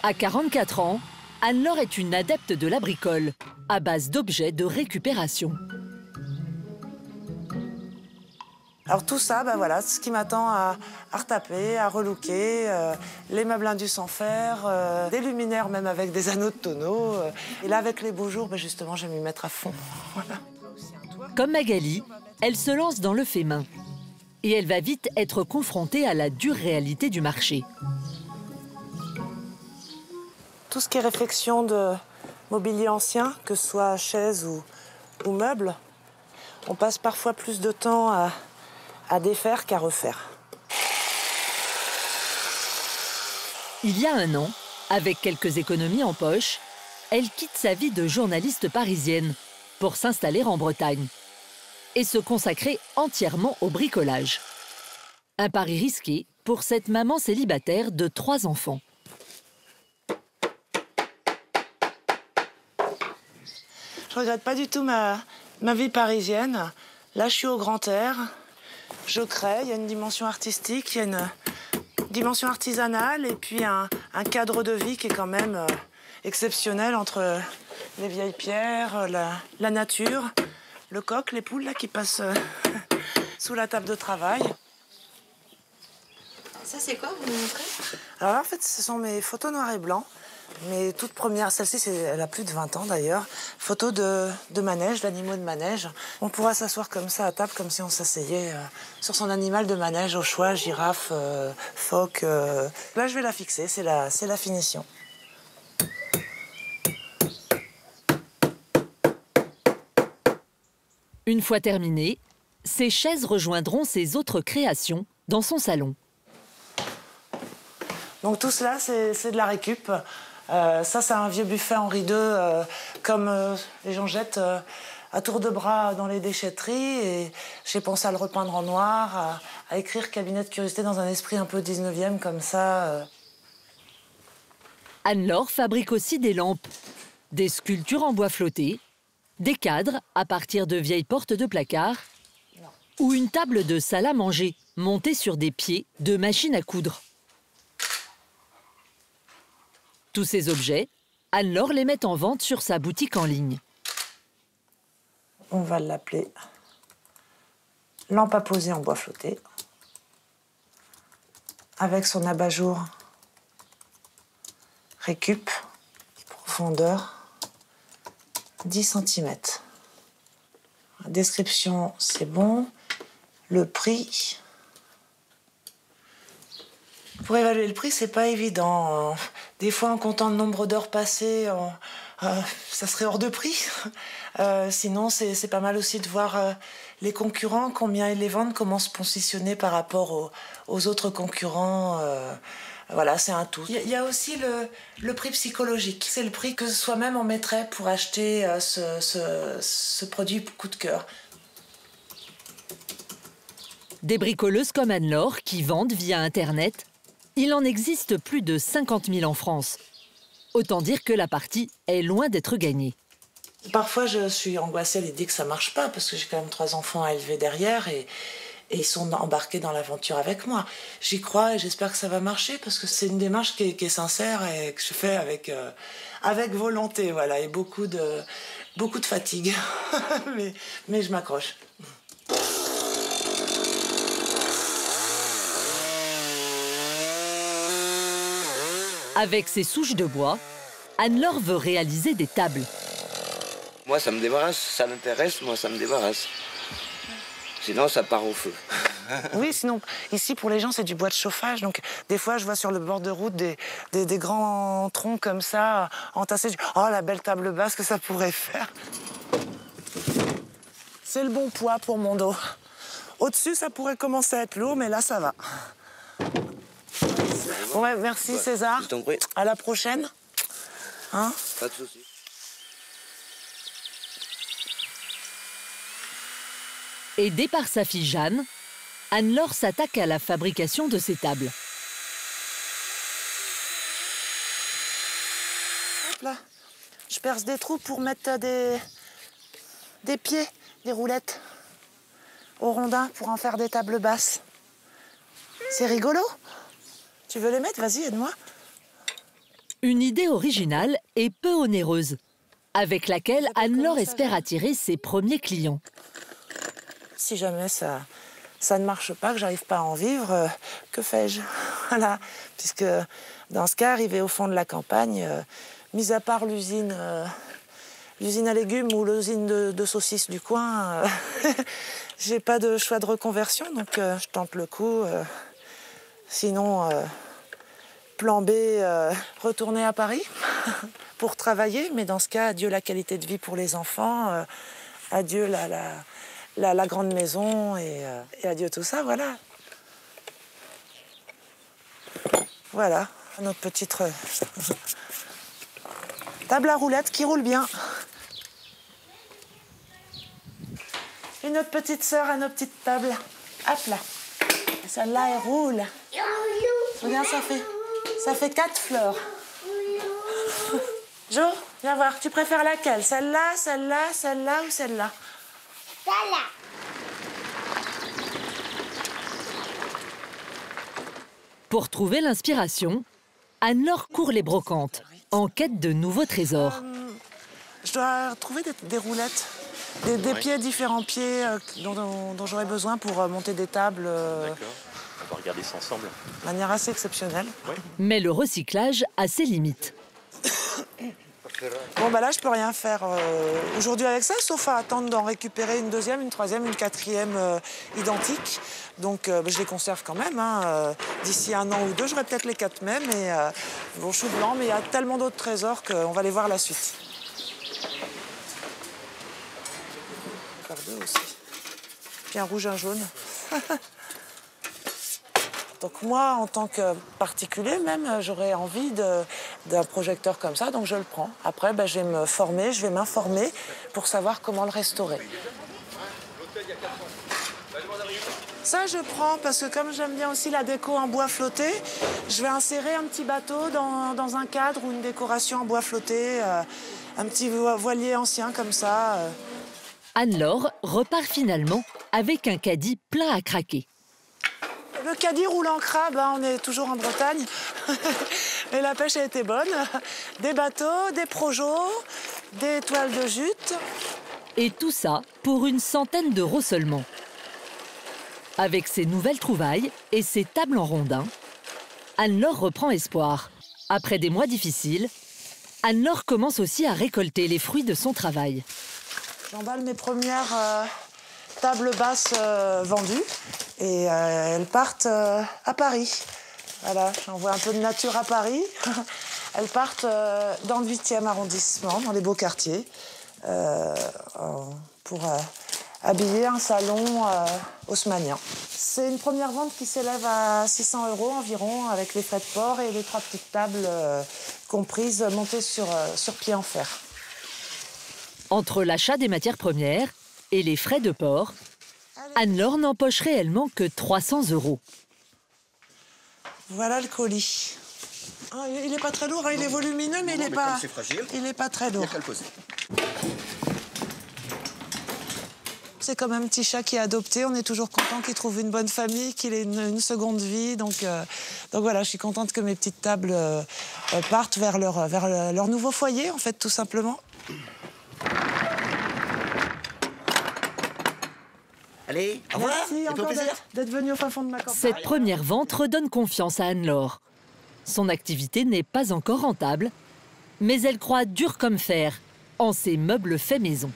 À 44 ans, Anne-Laure est une adepte de la bricole, à base d'objets de récupération. Alors tout ça, ben voilà, c'est ce qui m'attend à retaper, à relooker, les meubles indus sans fer, des luminaires même avec des anneaux de tonneaux. Et là, avec les beaux jours, ben justement, je vais m'y mettre à fond. Voilà. Comme Magali, elle se lance dans le fait main. Et elle va vite être confrontée à la dure réalité du marché. Tout ce qui est réfection de mobilier ancien, que ce soit chaises ou meubles, on passe parfois plus de temps à défaire qu'à refaire. Il y a un an, avec quelques économies en poche, elle quitte sa vie de journaliste parisienne pour s'installer en Bretagne et se consacrer entièrement au bricolage. Un pari risqué pour cette maman célibataire de 3 enfants. Je regrette pas du tout ma vie parisienne. Là, je suis au grand air. Je crée, il y a une dimension artistique, il y a une dimension artisanale et puis un cadre de vie qui est quand même exceptionnel entre les vieilles pierres, la nature, le coq, les poules là, qui passent sous la table de travail. Ça, c'est quoi, vous me montrez? Alors là, en fait, ce sont mes photos noir et blanc. Mes toutes premières, celle-ci, elle a plus de 20 ans d'ailleurs. Photos de manège, d'animaux de manège. On pourra s'asseoir comme ça à table, comme si on s'asseyait sur son animal de manège, au choix, girafe, phoque. Là, je vais la fixer, c'est la finition. Une fois terminée, ces chaises rejoindront ses autres créations dans son salon. Donc tout cela, c'est de la récup. Ça, c'est un vieux buffet Henri II, comme les gens jettent à tour de bras dans les déchetteries. Et j'ai pensé à le repeindre en noir, à écrire cabinet de curiosité dans un esprit un peu 19e comme ça. Anne-Laure fabrique aussi des lampes, des sculptures en bois flotté, des cadres à partir de vieilles portes de placard ou une table de salle à manger montée sur des pieds de machine à coudre. Tous ces objets, Anne-Laure les met en vente sur sa boutique en ligne. On va l'appeler lampe à poser en bois flotté, avec son abat-jour récup, profondeur 10 cm. La description, c'est bon. Le prix. Pour évaluer le prix, c'est pas évident. Des fois, en comptant le nombre d'heures passées, ça serait hors de prix. Sinon, c'est pas mal aussi de voir les concurrents, combien ils les vendent, comment se positionner par rapport aux autres concurrents. Voilà, c'est un tout. Il y a aussi le prix psychologique. C'est le prix que soi-même on mettrait pour acheter ce produit coup de cœur. Des bricoleuses comme Anne-Laure qui vendent via Internet, il en existe plus de 50 000 en France. Autant dire que la partie est loin d'être gagnée. Parfois, je suis angoissée à l'idée que ça marche pas, parce que j'ai quand même 3 enfants à élever derrière et ils sont embarqués dans l'aventure avec moi. J'y crois et j'espère que ça va marcher, parce que c'est une démarche qui est sincère et que je fais avec volonté, voilà, et beaucoup de fatigue. mais je m'accroche. Avec ses souches de bois, Anne-Laure veut réaliser des tables. Moi, ça me débarrasse, ça m'intéresse, moi, ça me débarrasse. Sinon, ça part au feu. Oui, sinon, ici, pour les gens, c'est du bois de chauffage. Donc, des fois, je vois sur le bord de route des grands troncs comme ça, entassés. Oh, la belle table basse que ça pourrait faire. C'est le bon poids pour mon dos. Au-dessus, ça pourrait commencer à être lourd, mais là, ça va. Ouais, merci César. Je t'en prie. À la prochaine. Hein? Pas de soucis. Aidée par sa fille Jeanne, Anne-Laure s'attaque à la fabrication de ces tables. Hop là. Je perce des trous pour mettre des pieds, des roulettes au rondin pour en faire des tables basses. C'est rigolo. Tu veux les mettre? Vas-y, aide-moi. Une idée originale et peu onéreuse, avec laquelle Anne-Laure espère attirer ses premiers clients. Si jamais ça ne marche pas, que j'arrive pas à en vivre, que fais-je? Voilà, puisque dans ce cas, arrivé au fond de la campagne, mis à part l'usine à légumes ou l'usine de saucisses du coin, j'ai pas de choix de reconversion, donc je tente le coup. Sinon, plan B, retourner à Paris pour travailler, mais dans ce cas, adieu la qualité de vie pour les enfants, adieu la grande maison et adieu tout ça, voilà. Voilà, notre petite table à roulettes qui roule bien. Une autre petite sœur à nos petites tables. Hop là. Celle-là, elle roule. Regarde, ça fait 4 fleurs. Jo, viens voir, tu préfères laquelle? Celle-là, celle-là, celle-là ou celle-là? Celle-là. Pour trouver l'inspiration, Anne-Laure court les brocantes, en quête de nouveaux trésors. Je dois trouver des roulettes, des pieds, différents pieds dont j'aurais besoin pour monter des tables. D'accord, on va regarder ça ensemble. De manière assez exceptionnelle. Ouais. Mais le recyclage a ses limites. Bon, bah là, je peux rien faire aujourd'hui avec ça, sauf à attendre d'en récupérer une deuxième, une troisième, une quatrième identique. Donc, je les conserve quand même. Hein. D'ici 1 an ou 2, j'aurai peut-être les 4 mêmes. Et, bon, je suis blanc, mais il y a tellement d'autres trésors qu'on va les voir la suite. Encore 2 aussi. Puis un rouge, un jaune. Donc moi, en tant que particulier même, j'aurais envie d'un projecteur comme ça, donc je le prends. Après, je vais me former, je vais m'informer pour savoir comment le restaurer. Ça, je prends parce que comme j'aime bien aussi la déco en bois flotté, je vais insérer un petit bateau dans un cadre ou une décoration en bois flotté, un petit voilier ancien comme ça. Anne-Laure repart finalement avec un caddie plein à craquer. Le caddie roule en crabe, hein, on est toujours en Bretagne. Et la pêche a été bonne. Des bateaux, des projos, des toiles de jute. Et tout ça pour une centaine d'euros seulement. Avec ses nouvelles trouvailles et ses tables en rondin, Anne-Laure reprend espoir. Après des mois difficiles, Anne-Laure commence aussi à récolter les fruits de son travail. J'emballe mes premières tables basses vendues. Et elles partent à Paris. Voilà, j'envoie un peu de nature à Paris. Elles partent dans le 8e arrondissement, dans les beaux quartiers, pour habiller un salon haussmanien. C'est une première vente qui s'élève à 600 € environ, avec les frais de port et les 3 petites tables comprises montées sur pied en fer. Entre l'achat des matières premières et les frais de port, Anne-Laure n'empoche réellement que 300 €. Voilà le colis. Ah, il n'est pas très lourd, hein, il est volumineux, mais il n'est pas très lourd. C'est comme un petit chat qui est adopté. On est toujours content qu'il trouve une bonne famille, qu'il ait une seconde vie. Donc voilà, je suis contente que mes petites tables partent vers leur nouveau foyer, en fait, tout simplement. Allez, au revoir. Merci encore d'être venu au fin fond de ma campagne. Cette première vente redonne confiance à Anne-Laure. Son activité n'est pas encore rentable, mais elle croit dur comme fer en ses meubles faits maison.